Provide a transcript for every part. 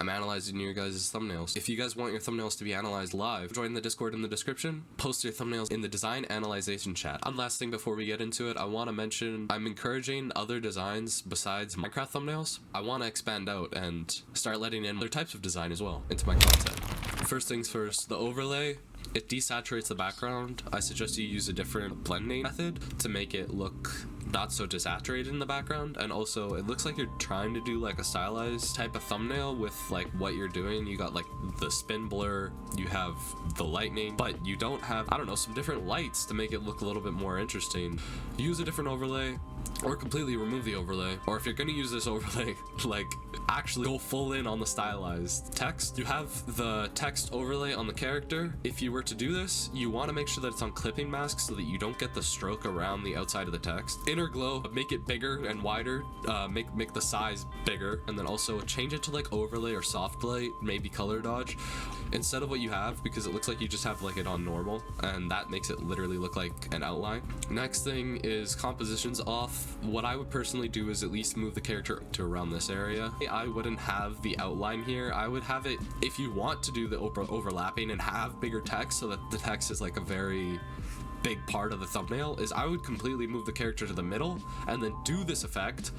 I'm analyzing your guys' thumbnails. If you guys want your thumbnails to be analyzed live, join the Discord in the description. Post your thumbnails in the design analyzation chat. One last thing before we get into it, I want to mention I'm encouraging other designs besides Minecraft thumbnails. I want to expand out and start letting in other types of design as well into my content. First things first, the overlay. It desaturates the background. I suggest you use a different blending method to make it look not so desaturated in the background, and also it looks like you're trying to do like a stylized type of thumbnail with like what you're doing. You got like the spin blur, you have the lightning, but you don't have, I don't know, some different lights to make it look a little bit more interesting. Use a different overlay or completely remove the overlay, or if you're gonna use this overlay, like actually go full in on the stylized text. You have the text overlay on the character. If you were to do this, you want to make sure that it's on clipping mask so that you don't get the stroke around the outside of the text. Inner glow, make it bigger and wider, make the size bigger, and then also change it to like overlay or soft light, maybe color dodge instead of what you have, because it looks like you just have like it on normal, and that makes it literally look like an outline. Next thing is compositions off. What I would personally do is at least move the character to around this area. I wouldn't have the outline here. I would have it, if you want to do the overlapping and have bigger text so that the text is like a very big part of the thumbnail, is I would completely move the character to the middle and then do this effect,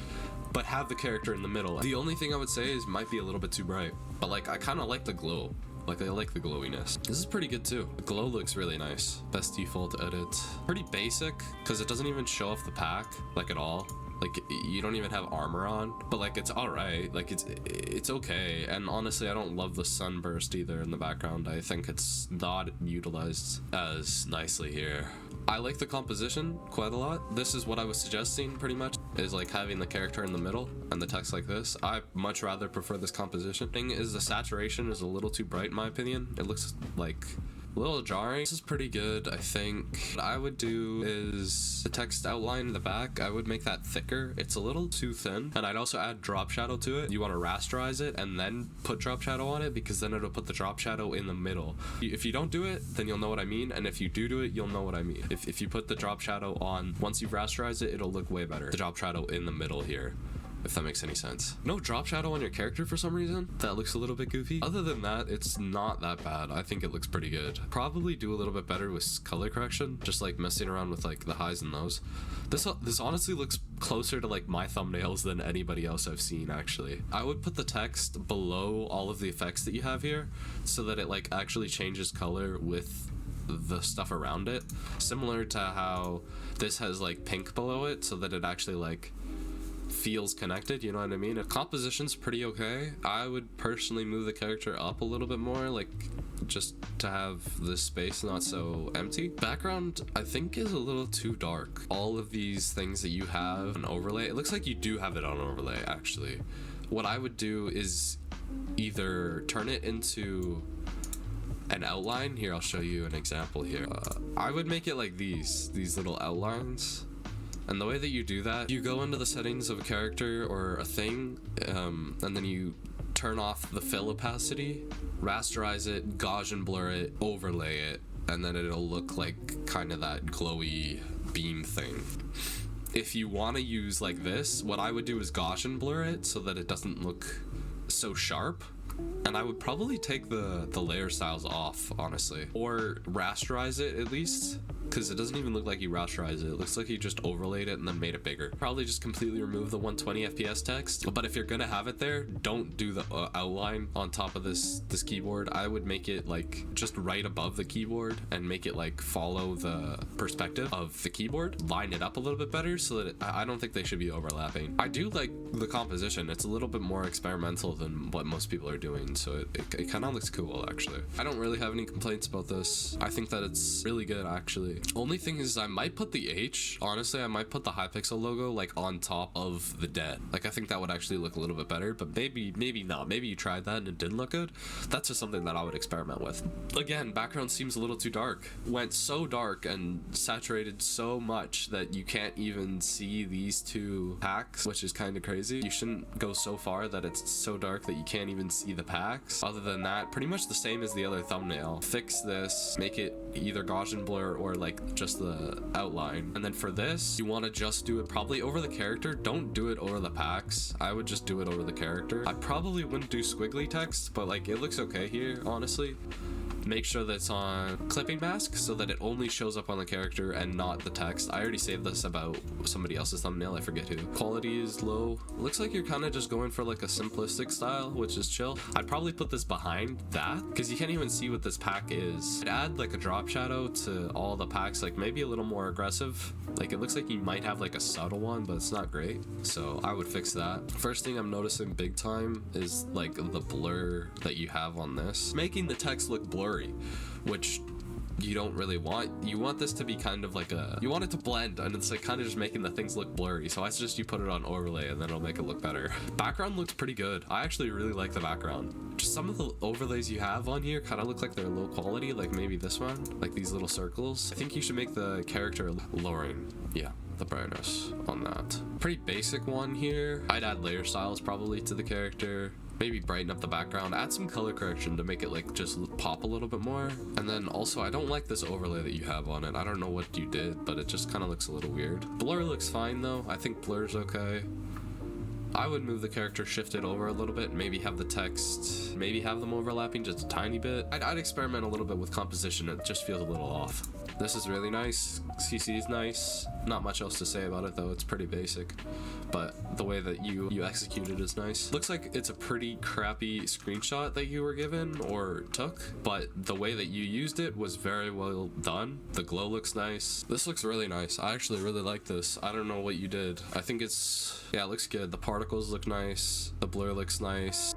but have the character in the middle. The only thing I would say is might be a little bit too bright, but like I kind of like the glow. Like, I like the glowiness. This is pretty good too. The glow looks really nice. Best default edit. Pretty basic, because it doesn't even show off the pack, like at all. Like, you don't even have armor on, but like, it's all right. Like, it's okay. And honestly, I don't love the sunburst either in the background. I think it's not utilized as nicely here. I like the composition quite a lot. This is what I was suggesting pretty much, is like having the character in the middle and the text like this. I much rather prefer this composition. Thing is, the saturation is a little too bright in my opinion. It looks like a little jarring. This is pretty good, I think. What I would do is the text outline in the back, I would make that thicker. It's a little too thin, and I'd also add drop shadow to it. You want to rasterize it and then put drop shadow on it, because then it'll put the drop shadow in the middle. If you don't do it, then you'll know what I mean, and if you do it, you'll know what I mean. If you put the drop shadow on, once you've rasterized it, it'll look way better. The drop shadow in the middle here, if that makes any sense. No drop shadow on your character for some reason. That looks a little bit goofy. Other than that, it's not that bad. I think it looks pretty good. Probably do a little bit better with color correction, just like messing around with like the highs and lows. This honestly looks closer to like my thumbnails than anybody else I've seen actually. I would put the text below all of the effects that you have here so that it like actually changes color with the stuff around it. Similar to how this has like pink below it so that it actually like feels connected, you know what I mean? If composition's pretty okay, I would personally move the character up a little bit more, like just to have this space not so empty. Background, I think, is a little too dark. All of these things that you have an overlay, it looks like you do have it on overlay actually. What I would do is either turn it into an outline. Here, I'll show you an example here. I would make it like these little outlines. And the way that you do that, you go into the settings of a character or a thing, and then you turn off the fill opacity, rasterize it, Gaussian blur it, overlay it, and then it'll look like kind of that glowy beam thing. If you want to use like this, what I would do is Gaussian blur it so that it doesn't look so sharp. And I would probably take the layer styles off, honestly, or rasterize it at least, because it doesn't even look like you rasterized it. It looks like you just overlaid it and then made it bigger. Probably just completely remove the 120 FPS text. But if you're gonna have it there, don't do the outline on top of this keyboard. I would make it like just right above the keyboard and make it like follow the perspective of the keyboard. Line it up a little bit better so that I don't think they should be overlapping. I do like the composition. It's a little bit more experimental than what most people are doing, so it kind of looks cool actually. I don't really have any complaints about this. I think that it's really good actually. Only thing is, I might put the H, honestly, I might put the Hypixel logo like on top of the dead. Like, I think that would actually look a little bit better, but maybe not. Maybe you tried that and it didn't look good. That's just something that I would experiment with. Again, background seems a little too dark. Went so dark and saturated so much that you can't even see these two packs, which is kind of crazy. You shouldn't go so far that it's so dark that you can't even see be the packs. Other than that, pretty much the same as the other thumbnail. Fix this, make it either Gaussian blur or like just the outline. And then for this, you want to just do it probably over the character. Don't do it over the packs. I would just do it over the character. I probably wouldn't do squiggly text, but like it looks okay here, honestly. Make sure that it's on clipping mask so that it only shows up on the character and not the text. I already saved this about somebody else's thumbnail, I forget who. Quality is low. Looks like you're kind of just going for like a simplistic style, which is chill. I'd probably put this behind that because you can't even see what this pack is. I'd add like a drop shadow to all the packs, like maybe a little more aggressive. Like it looks like you might have like a subtle one, but it's not great. So I would fix that. First thing I'm noticing big time is like the blur that you have on this, making the text look blurry, which you don't really want. You want this to be kind of like you want it to blend, and it's like kind of just making the things look blurry. So I suggest you put it on overlay and then it'll make it look better. Background looks pretty good. I actually really like the background. Just some of the overlays you have on here kind of look like they're low quality, like maybe this one, like these little circles. I think you should make the character lowering. Yeah, the brightness on that. Pretty basic one here. I'd add layer styles probably to the character. Maybe brighten up the background, add some color correction to make it like just pop a little bit more. And then also I don't like this overlay that you have on it. I don't know what you did, but it just kind of looks a little weird. Blur looks fine though. I think blur's okay. I would move the character, shift it over a little bit, maybe have the text, maybe have them overlapping just a tiny bit. I'd experiment a little bit with composition. It just feels a little off. This is really nice. CC is nice. Not much else to say about it though. It's pretty basic, but the way that you execute it is nice. Looks like it's a pretty crappy screenshot that you were given or took, but the way that you used it was very well done. The glow looks nice. This looks really nice. I actually really like this. I don't know what you did. I think it's, yeah, it looks good. The particles look nice. The blur looks nice.